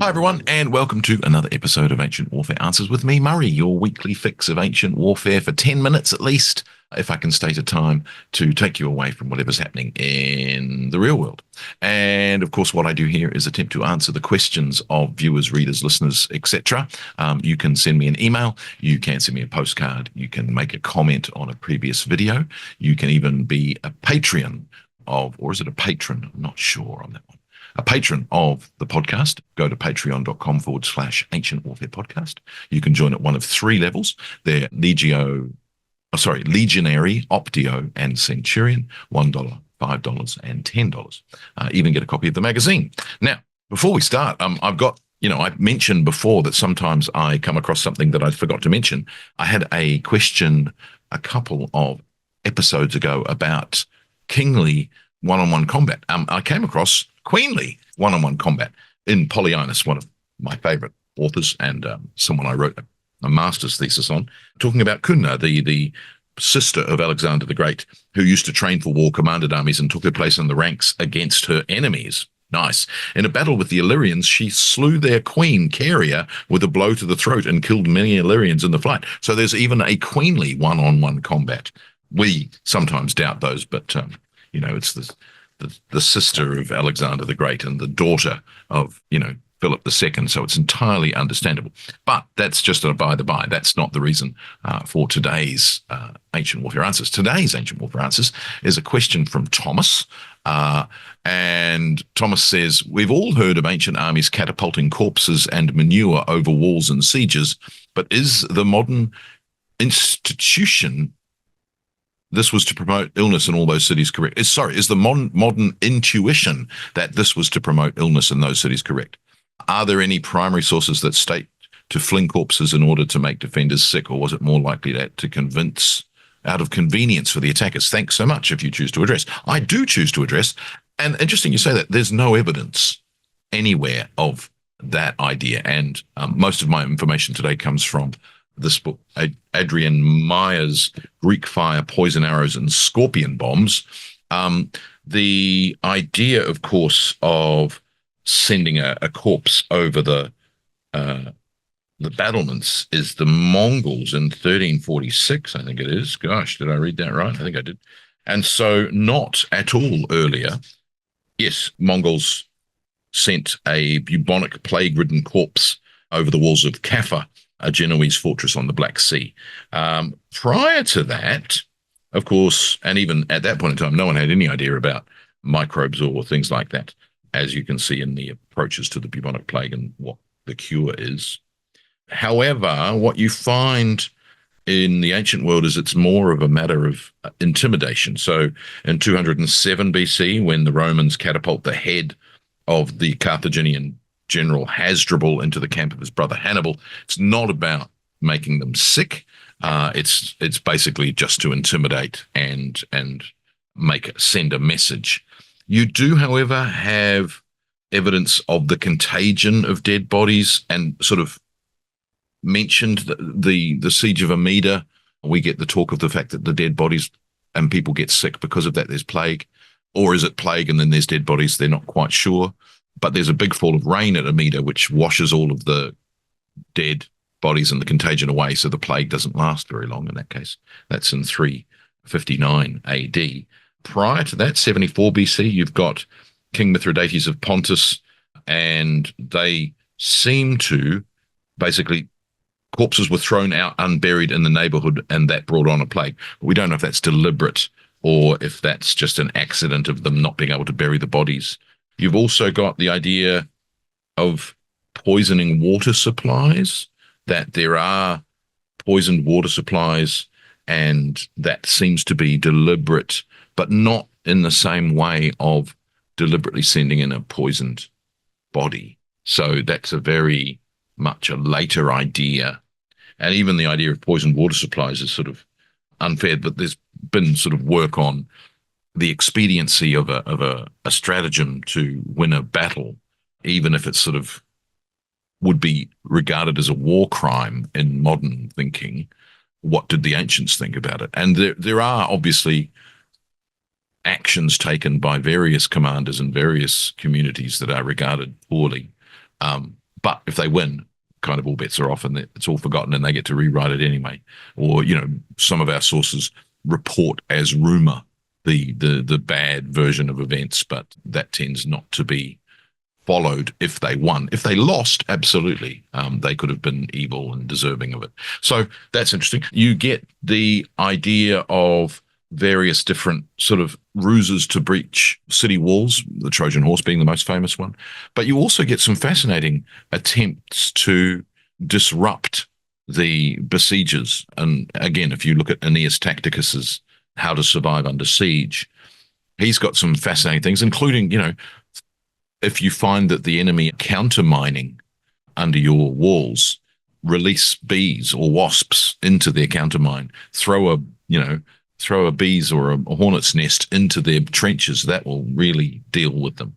Hi, everyone, and welcome to another episode of Ancient Warfare Answers with me, Murray, your weekly fix of ancient warfare for 10 minutes at least, if I can state a time, to take you away from whatever's happening in the real world. And of course, what I do here is attempt to answer the questions of viewers, readers, listeners, etc. You can send me an email, you can send me a postcard, you can make a comment on a previous video, you can even be a Patreon of, or is it a patron? I'm not sure on that one. A patron of the podcast. Go to patreon.com/ancient warfare podcast. You can join at one of three levels. They're Legionary, Optio, and Centurion. $1, $5, and $10. Even get a copy of the magazine. Now, before we start, I've got, I mentioned before that sometimes I come across something that I forgot to mention. I had a question a couple of episodes ago about kingly one-on-one combat. I came across queenly one-on-one combat in Polyaenus, one of my favorite authors and someone I wrote a master's thesis on, talking about Cunna, the sister of Alexander the Great, who used to train for war, commanded armies, and took her place in the ranks against her enemies. Nice. In a battle with the Illyrians, she slew their queen, Caria, with a blow to the throat and killed many Illyrians in the fight. So there's even a queenly one-on-one combat. We sometimes doubt those, but, it's the sister of Alexander the Great and the daughter of, Philip II, so it's entirely understandable. But that's just a by the by. That's not the reason for today's Ancient Warfare Answers. Today's Ancient Warfare Answers is a question from Thomas. And Thomas says, we've all heard of ancient armies catapulting corpses and manure over walls and sieges, but is the modern institution this was to promote illness in all those cities correct? Is the modern intuition that this was to promote illness in those cities correct? Are there any primary sources that state to fling corpses in order to make defenders sick, or was it more likely that to convince out of convenience for the attackers? Thanks so much if you choose to address. I do choose to address, and interesting you say that. There's no evidence anywhere of that idea, and most of my information today comes from this book, Adrian Meyer's Greek Fire, Poison Arrows, and Scorpion Bombs. The idea, of course, of sending a corpse over the battlements is the Mongols in 1346, I think it is. Gosh, did I read that right? I think I did. And so not at all earlier. Yes, Mongols sent a bubonic plague-ridden corpse over the walls of Kaffa, a Genoese fortress on the Black Sea. Prior to that, of course, and even at that point in time, no one had any idea about microbes or things like that, as you can see in the approaches to the bubonic plague and what the cure is. However, what you find in the ancient world is it's more of a matter of intimidation. So in 207 BC, when the Romans catapult the head of the Carthaginian General Hasdrubal into the camp of his brother Hannibal, it's not about making them sick. It's basically just to intimidate and send a message. You do, however, have evidence of the contagion of dead bodies, and sort of mentioned the siege of Amida. We get the talk of the fact that the dead bodies and people get sick because of that. There's plague, or is it plague and then there's dead bodies? They're not quite sure. But there's a big fall of rain at Amida, which washes all of the dead bodies and the contagion away, so the plague doesn't last very long in that case. That's in 359 AD. Prior to that, 74 BC, you've got King Mithridates of Pontus, and they seem to basically, corpses were thrown out unburied in the neighborhood, and that brought on a plague. We don't know if that's deliberate or if that's just an accident of them not being able to bury the bodies. You've also got the idea of poisoning water supplies, that there are poisoned water supplies, and that seems to be deliberate, but not in the same way of deliberately sending in a poisoned body. So that's a very much a later idea. And even the idea of poisoned water supplies is sort of unfair, but there's been sort of work on the expediency of a stratagem to win a battle, even if it sort of would be regarded as a war crime in modern thinking. What did the ancients think about it? And there are obviously actions taken by various commanders in various communities that are regarded poorly. But if they win, kind of all bets are off and it's all forgotten and they get to rewrite it anyway. Or, some of our sources report as rumor the bad version of events, but that tends not to be followed if they won. If they lost, absolutely, they could have been evil and deserving of it. So that's interesting. You get the idea of various different sort of ruses to breach city walls, the Trojan horse being the most famous one. But you also get some fascinating attempts to disrupt the besiegers. And again, if you look at Aeneas Tacticus's How to Survive Under Siege, he's got some fascinating things, including, if you find that the enemy countermining under your walls, release bees or wasps into their countermine, throw a bees or a hornet's nest into their trenches. That will really deal with them.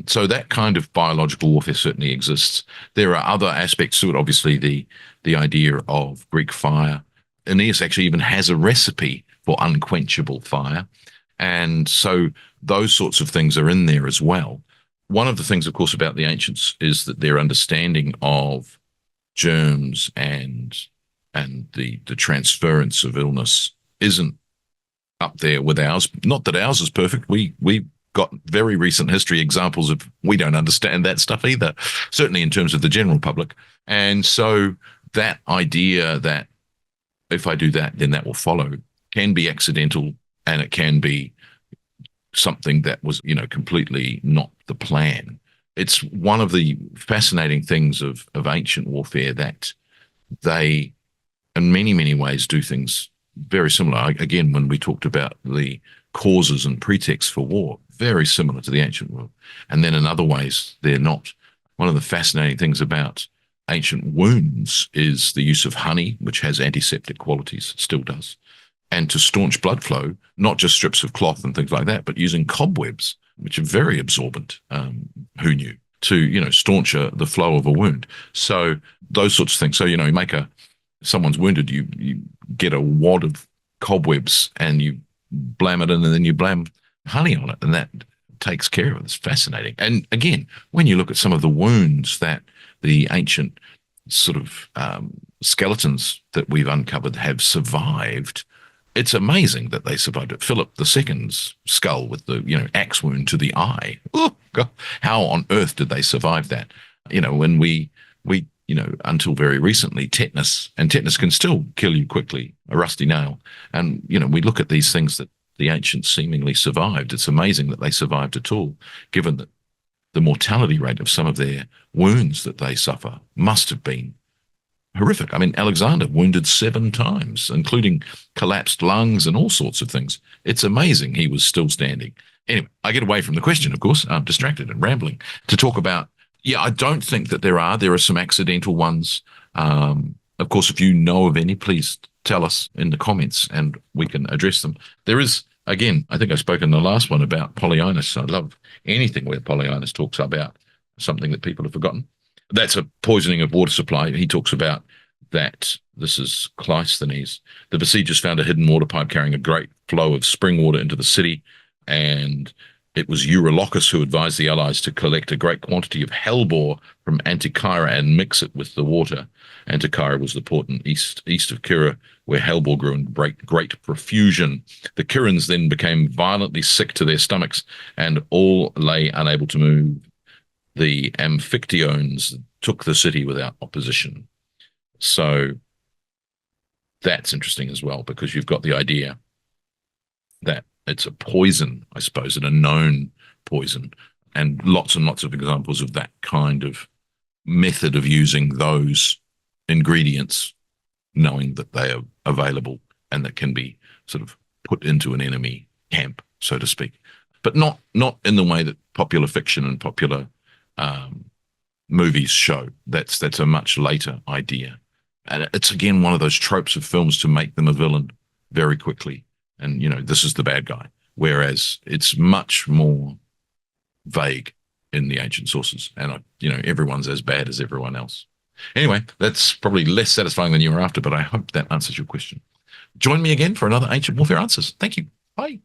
So that kind of biological warfare certainly exists. There are other aspects to it. Obviously, the idea of Greek fire. Aeneas actually even has a recipe for unquenchable fire. And so those sorts of things are in there as well. One of the things, of course, about the ancients is that their understanding of germs and the transference of illness isn't up there with ours. Not that ours is perfect. We've got very recent history examples of we don't understand that stuff either, certainly in terms of the general public. And so that idea that if I do that, then that will follow can be accidental, and it can be something that was, completely not the plan. It's one of the fascinating things of ancient warfare that they, in many, many ways, do things very similar. Again, when we talked about the causes and pretexts for war, very similar to the ancient world. And then in other ways, they're not. One of the fascinating things about ancient wounds is the use of honey, which has antiseptic qualities, still does. And to staunch blood flow, not just strips of cloth and things like that, but using cobwebs, which are very absorbent, who knew, to, staunch the flow of a wound. So those sorts of things. So, you make someone's wounded, you get a wad of cobwebs and you blam it in, and then you blam honey on it, and that takes care of it. It's fascinating. And again, when you look at some of the wounds that the ancient sort of skeletons that we've uncovered have survived, it's amazing that they survived it. Philip II's skull with the, axe wound to the eye. Oh, God. How on earth did they survive that? When we until very recently, tetanus can still kill you quickly, a rusty nail. And, we look at these things that the ancients seemingly survived. It's amazing that they survived at all, given that the mortality rate of some of their wounds that they suffer must have been horrific. I mean, Alexander wounded 7 times, including collapsed lungs and all sorts of things. It's amazing he was still standing. Anyway, I get away from the question, of course. I'm distracted and rambling to talk about, I don't think that there are some accidental ones. Of course, if you know of any, please tell us in the comments and we can address them. There is, again, I think I spoke in the last one about Polyaenus. I love anything where Polyaenus talks about something that people have forgotten. That's a poisoning of water supply. He talks about that. This is Cleisthenes. The besiegers found a hidden water pipe carrying a great flow of spring water into the city, and it was Eurylochus who advised the allies to collect a great quantity of hellebore from Antikyra and mix it with the water. Antikyra was the port in east of Kyra, where hellebore grew in great profusion. The Kyrens then became violently sick to their stomachs, and all lay unable to move. The Amphictyones took the city without opposition. So that's interesting as well, because you've got the idea that it's a poison, I suppose, and a known poison, and lots of examples of that kind of method of using those ingredients, knowing that they are available and that can be sort of put into an enemy camp, so to speak, but not in the way that popular fiction and popular movies show. That's a much later idea, and it's again one of those tropes of films to make them a villain very quickly, and this is the bad guy, whereas it's much more vague in the ancient sources, and everyone's as bad as everyone else. Anyway, that's probably less satisfying than you were after, but I hope that answers your question. Join me again for another Ancient Warfare Answers. Thank you. Bye.